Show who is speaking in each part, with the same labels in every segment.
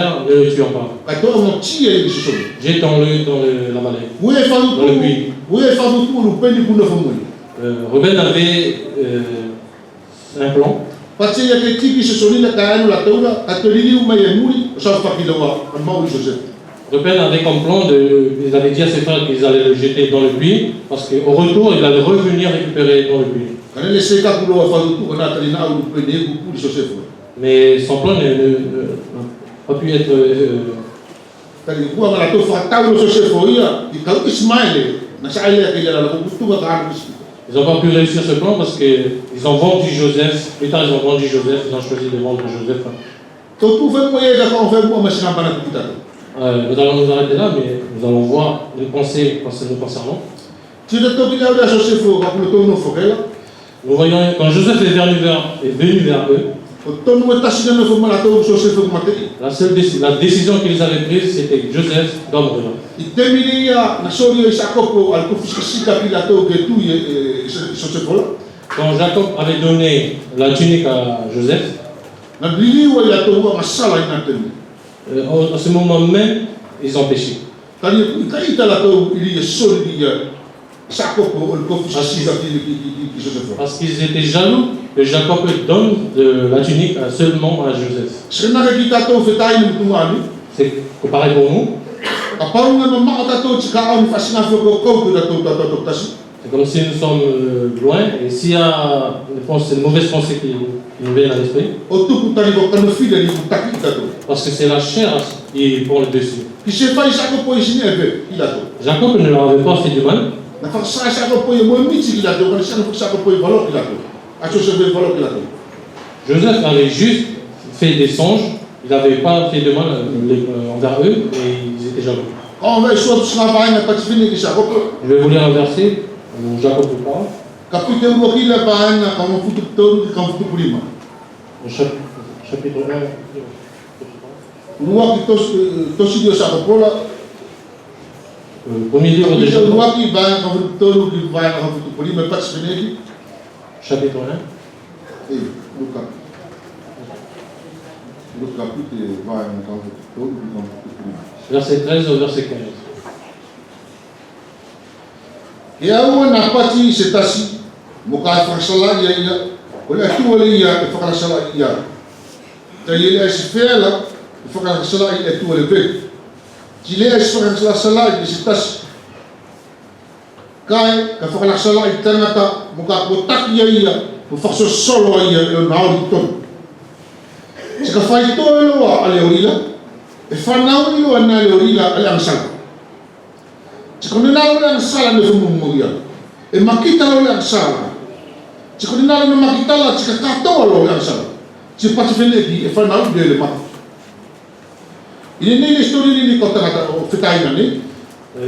Speaker 1: ne le tuons pas. Jetons-le dans la vallée, dans le puits. Ruben avait un plan. Ruben avait comme plan, il avait dit à ses frères qu'ils allaient le jeter dans le puits, parce qu'au retour, il allait revenir récupérer dans le puits. Mais son plan n'a pas pu être... Ils n'ont pas pu réussir ce plan parce qu'ils ont vendu Joseph. Plus tard, ils ont vendu Joseph. Ils ont choisi de vendre Joseph. Nous allons nous arrêter là, mais nous allons voir les pensées nous concernant. Nous voyons quand Joseph est venu vers eux, la décision qu'ils avaient prise, c'était que Joseph doit mourir. Quand Jacob avait donné la tunique à Joseph, à ce moment même, ils ont péché. Parce qu'ils étaient jaloux que Jacob donne la tunique seulement à Joseph. C'est pareil pour nous. C'est comme si nous sommes loin et s'il y a une mauvaise pensée qui nous vient à l'esprit, parce que c'est la chair qui prend le dessus. Jacob ne leur avait pas fait du mal. Joseph avait juste fait des songes, il n'avait pas fait de mal envers eux et ils étaient jaloux. Je vais vous lire un verset où Jacob vous parle. Chapitre 1. Premier livre de Jacob. Chapitre 1. Verset 13 au verset 15.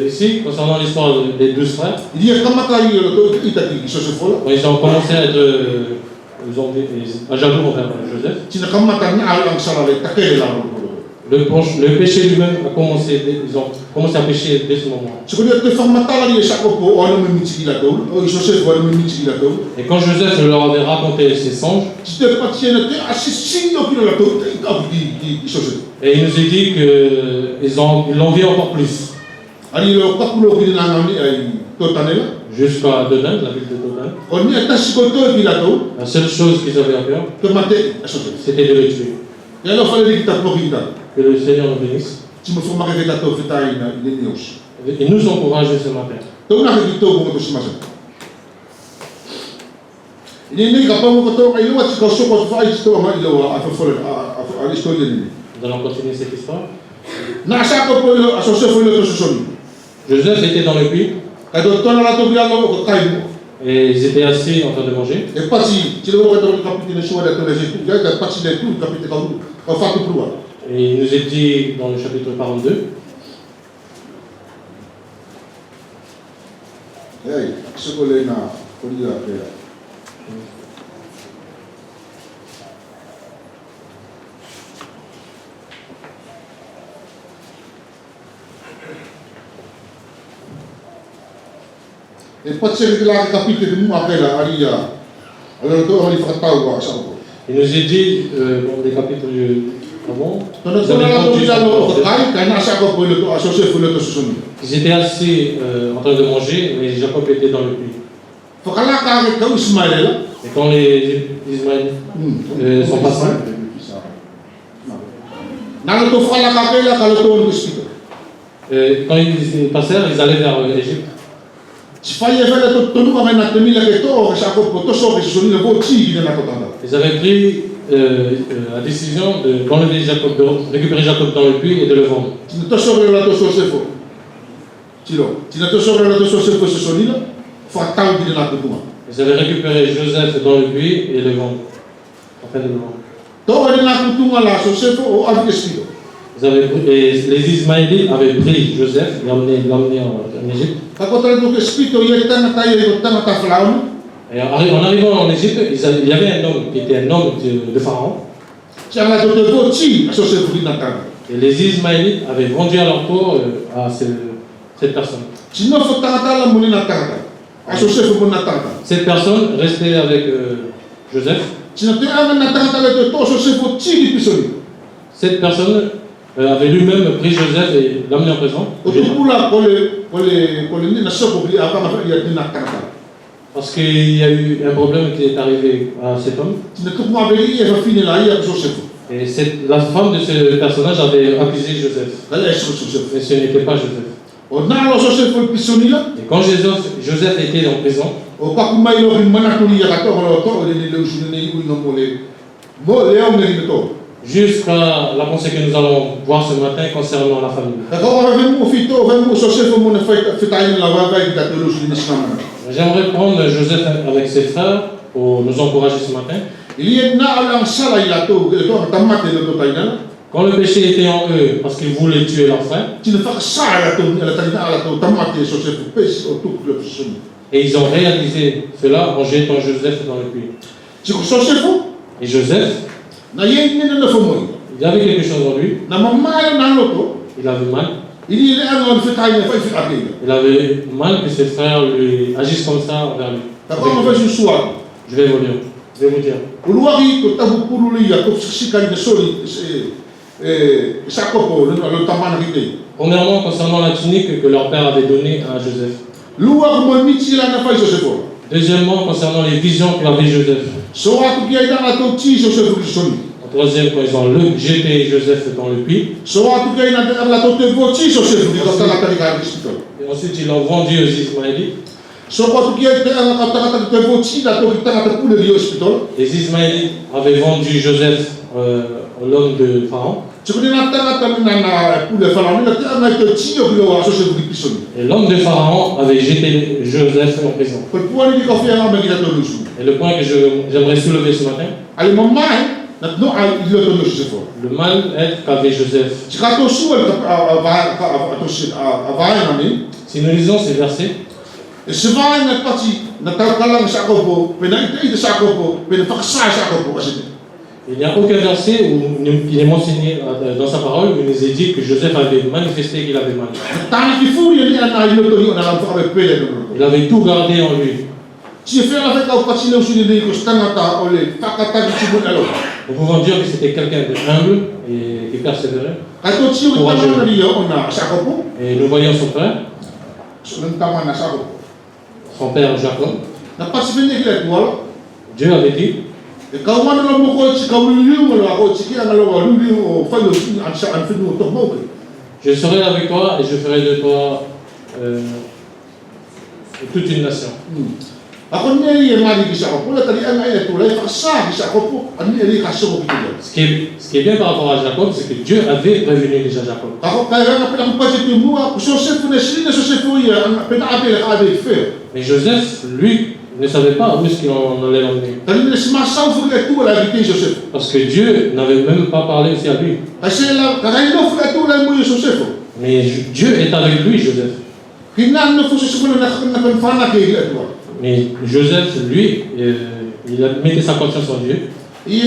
Speaker 1: Ici, concernant l'histoire des 12 frères, ils ont commencé à être jaloux envers Joseph. Le péché lui-même a commencé, ils ont commencé à pécher dès ce moment. Et quand Joseph leur avait raconté ses songes, et il nous a dit qu'ils l'envient encore plus. Jusqu'à Dodan, la ville de Dodan. La seule chose qu'ils avaient à faire, c'était de le tuer. Que le Seigneur nous bénisse. Et nous encourage ce matin. Nous allons continuer cette histoire. Joseph était dans le puits. Et ils étaient assis en train de manger. Et il nous est dit dans le chapitre 42. Il nous est dit dans les chapitres Ah bon? Ils étaient assis en train de manger, mais Jacob était dans le puits. Et quand les Ismaélites sont passés, quand ils passèrent, ils allaient vers l'Égypte. Ils avaient pris la décision d'enlever Jacob, de récupérer Jacob dans le puits et de le vendre. Ils avaient récupéré Joseph dans le puits et le vendre. Afin de le vendre. Les Ismaélites avaient pris Joseph et l'emmené en Égypte. Et en arrivant en Égypte, il y avait un homme qui était un homme de Pharaon. Et les Ismaélites avaient vendu à leur tour à cette personne. Cette personne restait avec Joseph. Cette personne avait lui-même pris Joseph et l'amené en prison. Parce qu'il y a eu un problème qui est arrivé à cet homme. Et la femme de ce personnage avait accusé Joseph. Mais ce n'était pas Joseph. Et quand Joseph était en prison, jusqu'à la pensée que nous allons voir ce matin concernant la famille. J'aimerais prendre Joseph avec ses frères pour nous encourager ce matin. Quand le péché était en eux, parce qu'ils voulaient tuer leur frère, et ils ont réalisé cela en jetant Joseph dans le puits. Et Joseph, il avait quelque chose en lui. Il avait mal. Il avait mal que ses frères lui agissent comme ça envers lui. Je vais vous dire. Premièrement, concernant la tunique que leur père avait donnée à Joseph. Deuxièmement, concernant les visions qu'avait Joseph. Troisième, quand ils ont jeté Joseph dans le puits. Et ensuite, ils l'ont vendu aux Ismaélites. Les Ismaélites avaient vendu Joseph à l'homme de Pharaon. Et l'homme de Pharaon avait jeté Joseph en prison. Et le point que j'aimerais soulever ce matin, le mal qu'avait Joseph. Si nous lisons ces versets, il n'y a aucun verset où il est mentionné dans sa parole où il nous est dit que Joseph avait manifesté qu'il avait mal. Il avait tout gardé en lui. Nous pouvons dire que c'était quelqu'un de humble et qui persévérait. Et nous voyons son frère, son père Jacob. Dieu avait dit, je serai avec toi et je ferai de toi toute une nation. Ce qui est bien par rapport à Jacob, c'est que Dieu avait prévenu déjà Jacob. Mais Joseph, lui, ne savait pas où est-ce qu'il en allait l'emmener. Parce que Dieu n'avait même pas parlé aussi à lui. Mais Dieu est avec lui, Joseph. Mais Joseph, lui, il a mis sa confiance en Dieu. Et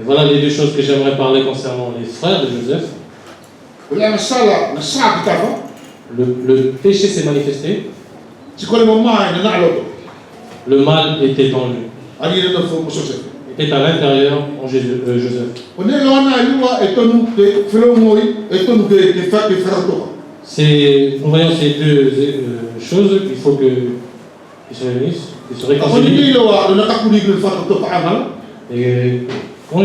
Speaker 1: voilà les deux choses que j'aimerais parler concernant les frères de Joseph. Le péché s'est manifesté. Le mal était en lui.
Speaker 2: est à l'intérieur en Joseph. Nous voyons ces deux choses, il faut qu'ils se réunissent, qu'ils se réconcilient. Et quand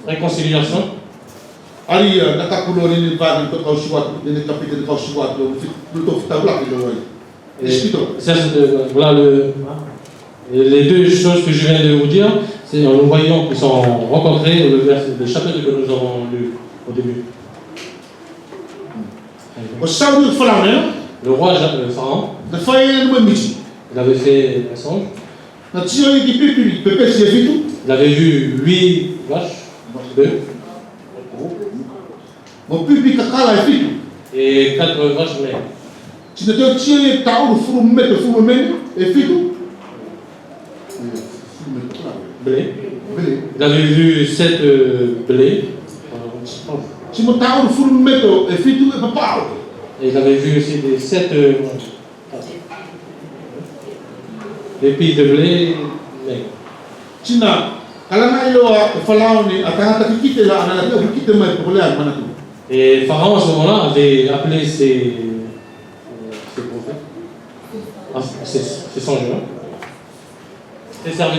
Speaker 2: réconciliation. Voilà les deux choses que je viens de vous dire, c'est nous voyons qu'ils sont rencontrés le chapitre que nous avons lu au début. Le roi Pharaon, il avait fait un songe. Il avait vu 8 vaches, 2, et 4 vaches maigres. Blé. Il avait vu 7 blés. Et il avait vu aussi des 7 épis de blé maigres. Et Pharaon à ce moment-là avait appelé ses prophètes, ses songeurs, ses serviteurs.